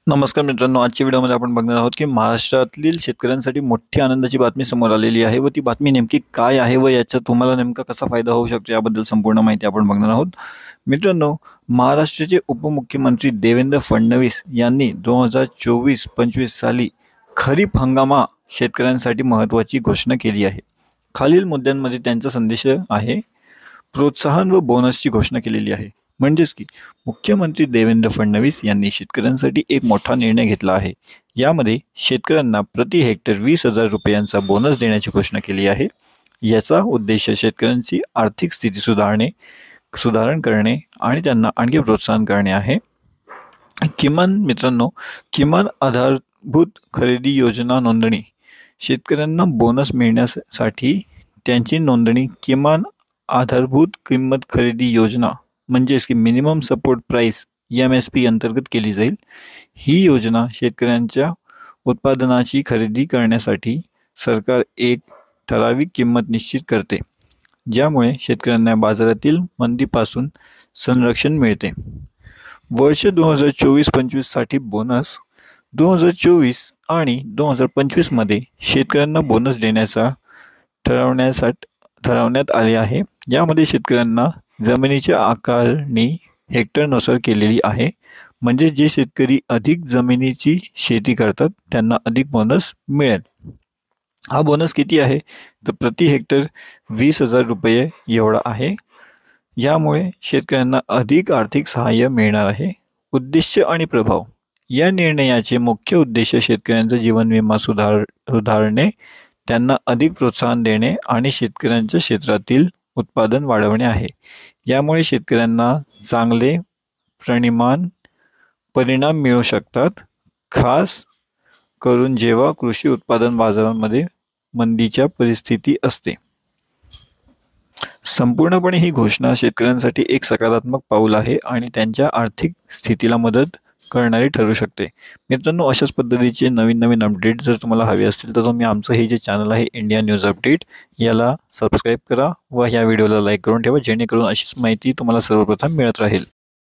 नमस्कार मित्रांनो, आजच्या व्हिडिओमध्ये आपण बघणार आहोत की महाराष्ट्रातील शेतकऱ्यांसाठी मोठी आनंदाची बातमी समोर आलेली आहे व ती बातमी नेमकी काय आहे व याचा तुम्हाला नेमका कसा फायदा होऊ शकतो याबद्दल संपूर्ण माहिती आपण बघणार आहोत। मित्रांनो, महाराष्ट्राचे उपमुख्यमंत्री देवेंद्र फडणवीस यांनी 2024-25 साली खरीप हंगामा शेतकऱ्यांसाठी महत्त्वाची घोषणा केली आहे। खालील मुद्द्यांमध्ये त्यांचा संदेश आहे। प्रोत्साहन व बोनसची घोषणा केलेली आहे। म्हणजेच की मुख्यमंत्री देवेंद्र फडणवीस यांनी शेतकऱ्यांसाठी एक मोठा निर्णय घेतला आहे। यामध्ये शेतकऱ्यांना प्रति हेक्टर 20,000 रुपयांचा बोनस देण्याची घोषणा केली आहे। याचा उद्देश शेतकऱ्यांची आर्थिक स्थिती सुधारण करणे आणि त्यांना आणखी प्रोत्साहन करणे आहे। किमान आधारभूत खरेदी योजना नोंदणी शेतकऱ्यांना बोनस मिळण्यासाठी त्यांची नोंदणी किमान आधारभूत किंमत खरेदी योजना म्हणजेच की मिनिमम सपोर्ट प्राइस MSP अंतर्गत केली जाईल। ही योजना शेतकऱ्यांच्या उत्पादनाची खरेदी करण्यासाठी सरकार एक ठराविक किंमत निश्चित करते, ज्यामुळे शेतकऱ्यांना बाजारातील मंदीपासून संरक्षण मिळते। वर्ष 2024-25 साठी बोनस 2024 आणि 2025 मध्ये शेतकऱ्यांना बोनस देण्याचा ठरवण्यात आले आहे। यामध्ये शेतकऱ्यांना जमिनीची आकारणी हेक्टरनुसार केलेली आहे। म्हणजे जे शेतकरी अधिक जमिनीची शेती करतात त्यांना अधिक बोनस मिळेल। हा बोनस किती आहे तर प्रति हेक्टर 20,000 रुपये एवढा आहे। यामुळे शेतकऱ्यांना अधिक आर्थिक सहाय्य मिळणार आहे। उद्देश आणि प्रभाव या निर्णयाचे मुख्य उद्देश शेतकऱ्यांचा जीवन विमा सुधारणे, त्यांना अधिक प्रोत्साहन देणे आणि शेतकऱ्यांच्या क्षेत्रातील उत्पादन वाढवणे आहे। यामुळे शेतकऱ्यांना चांगले परिणाम मिळू शकतात, खास करून जेव्हा कृषी उत्पादन बाजारांमध्ये मंदीच्या परिस्थिती असते। संपूर्णपणे ही घोषणा शेतकऱ्यांसाठी एक सकारात्मक पाऊल आहे आणि त्यांच्या आर्थिक स्थितीला मदत करणारी ठरू शकते। मित्रांनो, अशाच पद्धतीचे नवीन अपडेट जर तुम्हाला हवे असतील तर तुम्ही आमचं हे जे चॅनल आहे इंडिया न्यूज अपडेट याला सबस्क्राईब करा व ह्या व्हिडिओला लाईक करून ठेवा, जेणेकरून अशीच माहिती तुम्हाला सर्वप्रथम मिळत राहील।